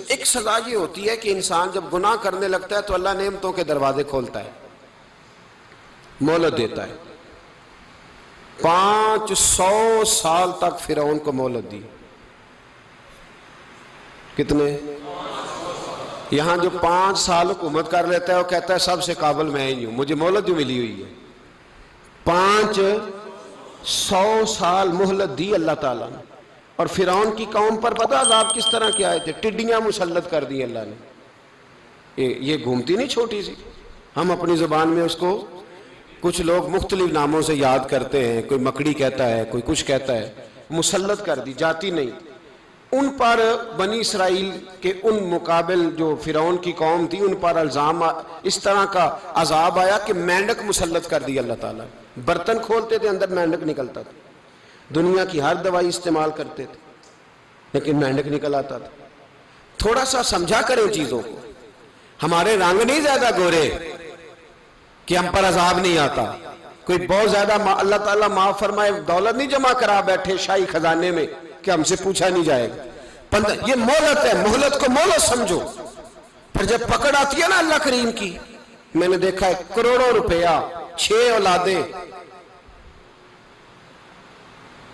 ایک سزا یہ ہوتی ہے کہ انسان جب گناہ کرنے لگتا ہے تو اللہ نعمتوں کے دروازے کھولتا ہے، مہلت دیتا ہے۔ 500 سال تک فرعون کو مہلت دی۔ کتنے؟ یہاں جو 5 سال حکومت کر لیتا ہے وہ کہتا ہے سب سے قابل میں ہی ہوں، مجھے مہلت جو ملی ہوئی ہے۔ 500 سال مہلت دی اللہ تعالیٰ نے، اور فرعون کی قوم پر پتہ عذاب کس طرح کے آئے تھے؟ ٹڈیاں مسلط کر دی اللہ نے۔ یہ گھومتی نہیں چھوٹی سی، ہم اپنی زبان میں اس کو کچھ لوگ مختلف ناموں سے یاد کرتے ہیں، کوئی مکڑی کہتا ہے، کوئی کچھ کہتا ہے، مسلط کر دی، جاتی نہیں۔ ان پر بنی اسرائیل کے ان مقابل جو فرعون کی قوم تھی ان پر الزام اس طرح کا عذاب آیا کہ مینڈک مسلط کر دی اللہ تعالیٰ۔ برتن کھولتے تھے اندر مینڈک نکلتا تھا، دنیا کی ہر دوائی استعمال کرتے تھے لیکن مینڈک نکل آتا تھا۔ تھوڑا سا سمجھا کریں چیزوں کو، ہمارے رنگ نہیں زیادہ گورے کہ ہم پر عذاب نہیں آتا۔ کوئی بہت زیادہ اللہ تعالیٰ معاف فرمائے دولت نہیں جمع کرا بیٹھے شاہی خزانے میں کہ ہم سے پوچھا نہیں جائے گا۔ یہ مہلت ہے، مہلت کو مہلت سمجھو۔ پھر جب پکڑ آتی ہے نا اللہ کریم کی، میں نے دیکھا ہے کروڑوں روپیہ، 6 اولادیں۔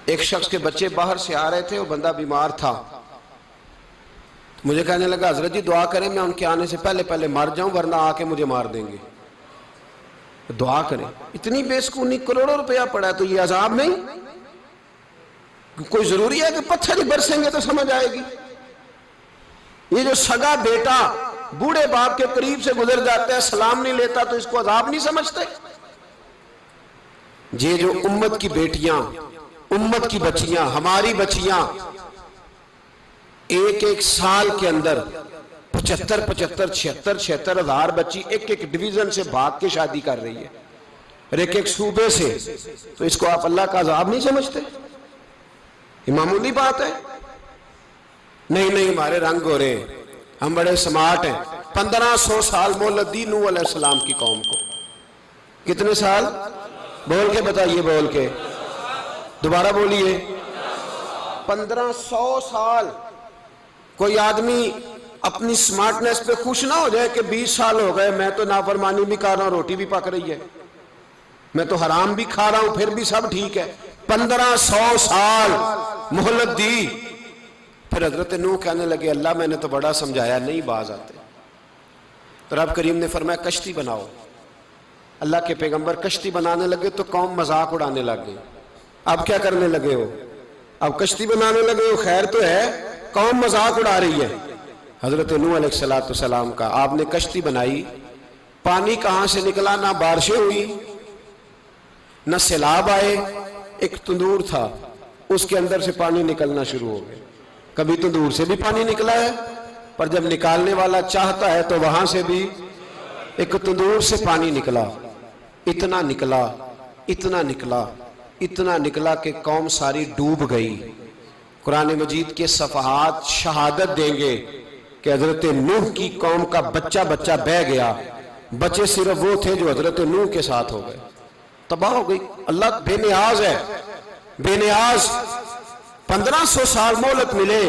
ایک شخص کے بچے باہر سے آ رہے تھے، وہ بندہ بیمار تھا، مجھے کہنے لگا حضرت جی دعا کریں میں ان کے آنے سے پہلے مر جاؤں ورنہ آ کے مجھے مار دیں گے، دعا کریں۔ اتنی بے سکونی، کروڑوں روپیہ پڑا ہے تو یہ عذاب نہیں؟ کوئی ضروری ہے کہ پتھر ہی برسیں گے تو سمجھ آئے گی؟ یہ جو سگا بیٹا بوڑھے باپ کے قریب سے گزر جاتا ہے، سلام نہیں لیتا تو اس کو عذاب نہیں سمجھتے؟ یہ جو امت کی بیٹیاں، امت کی بچیاں، ہماری بچیاں ایک سال کے اندر 75 76 ہزار بچی ایک ڈویژن سے بھاگ کے شادی کر رہی ہے، اور ایک صوبے سے، تو اس کو آپ اللہ کا عذاب نہیں سمجھتے؟ یہ معمولی بات ہے؟ نہیں ہمارے رنگ ہو رہے ہیں، ہم بڑے سمارٹ ہیں۔ 1500 سال مہلت دی نوح علیہ السلام کی قوم کو۔ کتنے سال؟ بول کے بتائیے، بول کے دوبارہ بولیے۔ 1500 سال۔ کوئی آدمی اپنی سمارٹنس پہ خوش نہ ہو جائے کہ 20 سال ہو گئے میں تو نافرمانی بھی کر رہا ہوں، روٹی بھی پک رہی ہے، میں تو حرام بھی کھا رہا ہوں، پھر بھی سب ٹھیک ہے۔ 1500 سال مہلت دی۔ پھر حضرت نوح کہنے لگے اللہ میں نے تو بڑا سمجھایا، نہیں باز آتے۔ تو رب کریم نے فرمایا کشتی بناؤ۔ اللہ کے پیغمبر کشتی بنانے لگے تو قوم مذاق اڑانے لگ گئی۔ اب کیا کرنے لگے ہو؟ اب کشتی بنانے لگے ہو، خیر تو ہے، قوم مذاق اڑا رہی ہے۔ حضرت نوح علیہ السلام کا آپ نے کشتی بنائی، پانی کہاں سے نکلا؟ نہ بارشیں ہوئی نہ سیلاب آئے، ایک تندور تھا اس کے اندر سے پانی نکلنا شروع ہو گیا۔ کبھی تندور سے بھی پانی نکلا ہے، پر جب نکالنے والا چاہتا ہے تو وہاں سے بھی ایک تندور سے پانی نکلا۔ اتنا نکلا، اتنا نکلا، اتنا نکلا کہ قوم ساری ڈوب گئی۔ قرآن مجید کے صفحات شہادت دیں گے کہ حضرت نوح کی قوم کا بچہ بہ گیا، بچے صرف وہ تھے جو حضرت نوح کے ساتھ ہو گئے، تباہ ہو گئی۔ اللہ بے نیاز ہے، بے نیاز۔ 1500 سال مہلت ملے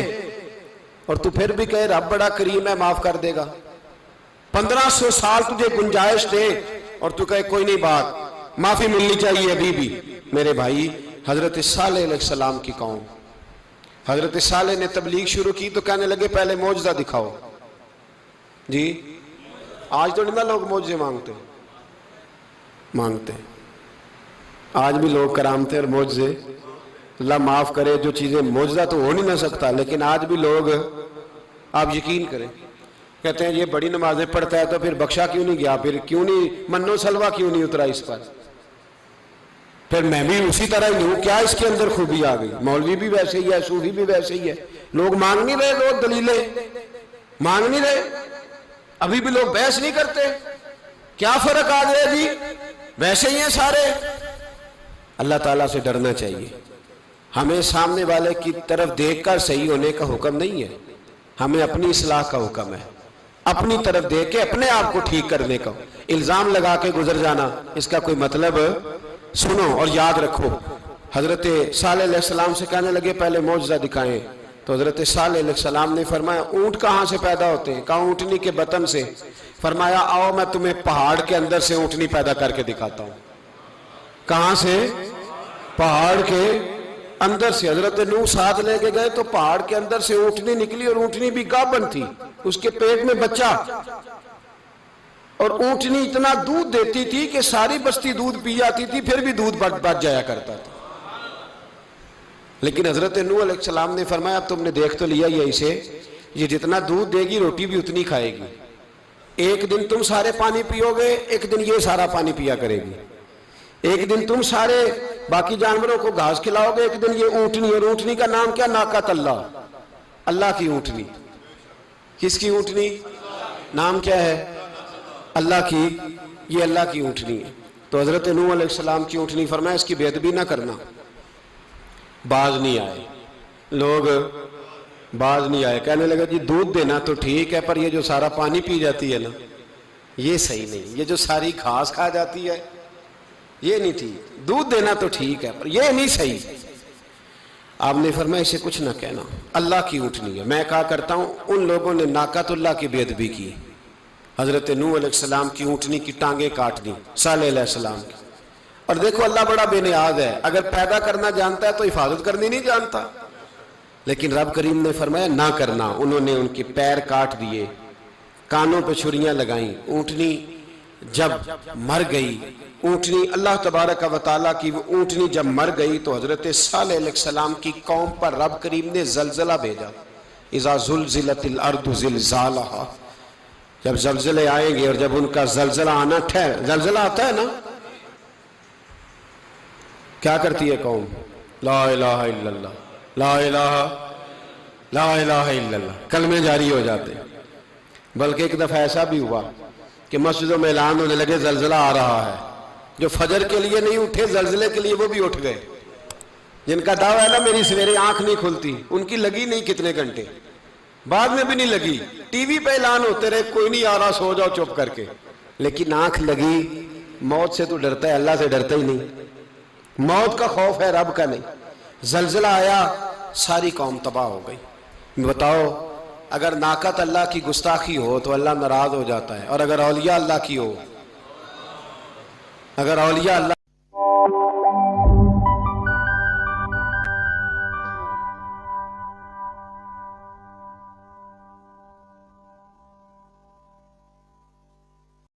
اور تو پھر بھی کہے رب بڑا کریم ہے معاف کر دے گا۔ 1500 سال تجھے گنجائش دے اور تو کہے کوئی نہیں، بات معافی ملنی چاہیے ابھی بھی۔ میرے بھائی، حضرت صالح علیہ السلام کی قوم، حضرت صالح نے تبلیغ شروع کی تو کہنے لگے پہلے معجزہ دکھاؤ۔ جی آج تو نہیں لوگ معجزے مانگتے ہیں، آج بھی لوگ کرامتیں اور معجزے، اللہ معاف کرے، جو چیزیں معجزہ تو ہو نہیں نہ سکتا، لیکن آج بھی لوگ، آپ یقین کریں، کہتے ہیں یہ بڑی نمازیں پڑھتا ہے تو پھر بخشا کیوں نہیں گیا، پھر کیوں نہیں منو سلوہ کیوں نہیں اترا اس پر، پھر میں بھی اسی طرح ہی ہوں، کیا اس کے اندر خوبی آ گئی؟ مولوی بھی ویسے ہی ہے، صوفی بھی ویسے ہی ہے، لوگ مانگ نہیں رہے، لوگ دلیلیں مانگ نہیں رہے، ابھی بھی لوگ بحث نہیں کرتے، کیا فرق آ گیا جی، ویسے ہی ہیں سارے۔ اللہ تعالیٰ سے ڈرنا چاہیے، ہمیں سامنے والے کی طرف دیکھ کر صحیح ہونے کا حکم نہیں ہے، ہمیں اپنی اصلاح کا حکم ہے، اپنی طرف دیکھ کے اپنے آپ کو ٹھیک کرنے کا۔ الزام لگا کے گزر جانا اس کا کوئی مطلب، سنو اور یاد رکھو۔ حضرت صالح علیہ السلام سے کہنے لگے پہلے معجزہ دکھائیں، تو حضرت صالح علیہ السلام نے فرمایا اونٹ کہاں سے پیدا ہوتے ہیں؟ کہا اونٹنی کے بطن سے۔ فرمایا آؤ میں تمہیں پہاڑ کے اندر سے اونٹنی پیدا کر کے دکھاتا ہوں۔ کہاں سے؟ پہاڑ کے اندر سے۔ حضرت نوح ساتھ لے کے گئے تو پہاڑ کے اندر سے اونٹنی نکلی، اور اونٹنی بھی گابن تھی، اس کے پیٹ میں بچہ، اور اونٹنی اتنا دودھ دیتی تھی کہ ساری بستی دودھ پی جاتی تھی، پھر بھی دودھ بچ جایا کرتا تھا۔ لیکن حضرت نوح علیہ السلام نے فرمایا اب تم نے دیکھ تو لیا یہ اسے، یہ جتنا دودھ دے گی روٹی بھی اتنی کھائے گی، ایک دن تم سارے پانی پیو گے، ایک دن یہ سارا پانی پیا کرے گی، ایک دن تم سارے باقی جانوروں کو گھاس کھلاؤ گے، ایک دن یہ اونٹنی، اور اونٹنی کا نام کیا؟ ناقۃ اللہ، اللہ کی اونٹنی۔ کس کی اونٹنی؟ نام کیا ہے؟ اللہ کی، یہ اللہ کی اونٹنی ہے۔ تو حضرت نوح علیہ السلام کی اونٹنی فرمایا اس کی بے ادبی نہ کرنا۔ باز نہیں آئے لوگ، باز نہیں آئے، کہنے لگا جی دودھ دینا تو ٹھیک ہے، پر یہ جو سارا پانی پی جاتی ہے نا یہ صحیح نہیں، یہ جو ساری گھاس کھا جاتی ہے یہ نہیں ٹھیک، دودھ دینا تو ٹھیک ہے پر یہ نہیں صحیح۔ آپ نے فرمایا اسے کچھ نہ کہنا، اللہ کی اونٹنی ہے۔ میں کہا کرتا ہوں ان لوگوں نے ناقۃ اللہ کی بے ادبی کی، حضرت نوح علیہ السلام کی اونٹنی کی ٹانگیں کاٹ دی، صالح علیہ السلام کی۔ اور دیکھو اللہ بڑا بے نیاز ہے، اگر پیدا کرنا جانتا ہے تو حفاظت کرنی نہیں جانتا، لیکن رب کریم نے فرمایا نہ کرنا۔ انہوں نے ان کے پیر کاٹ دیے، کانوں پہ چھریاں لگائیں۔ اونٹنی جب مر گئی، اونٹنی اللہ تبارک و تعالیٰ کی وہ اونٹنی جب مر گئی تو حضرت صالح علیہ السلام کی قوم پر رب کریم نے زلزلہ بھیجا۔ اذا زلزلت الارض زلزالہا، جب زلزلے آئیں گے اور جب ان کا زلزلہ آنا زلزلہ آتا ہے نا، کیا کرتی ہے قوم؟ لا الہ الا اللہ، لا الہ الا اللہ، کلمے جاری ہو جاتے ہیں۔ بلکہ ایک دفعہ ایسا بھی ہوا کہ مسجدوں میں اعلان ہونے لگے زلزلہ آ رہا ہے، جو فجر کے لیے نہیں اٹھے زلزلے کے لیے وہ بھی اٹھ گئے، جن کا دعویٰ ہے نا میری سویرے آنکھ نہیں کھلتی، ان کی لگی نہیں کتنے گھنٹے، بعد میں بھی نہیں لگی، ٹی وی پہ اعلان ہوتے رہے کوئی نہیں آ رہا سو جاؤ چپ کر کے، لیکن آنکھ لگی۔ موت سے تو ڈرتا ہے، اللہ سے ڈرتا ہی نہیں، موت کا خوف ہے رب کا نہیں۔ زلزلہ آیا، ساری قوم تباہ ہو گئی۔ بتاؤ اگر ناقۃ اللہ کی گستاخی ہو تو اللہ ناراض ہو جاتا ہے، اور اگر اولیاء اللہ کی ہو، اگر اولیاء اللہ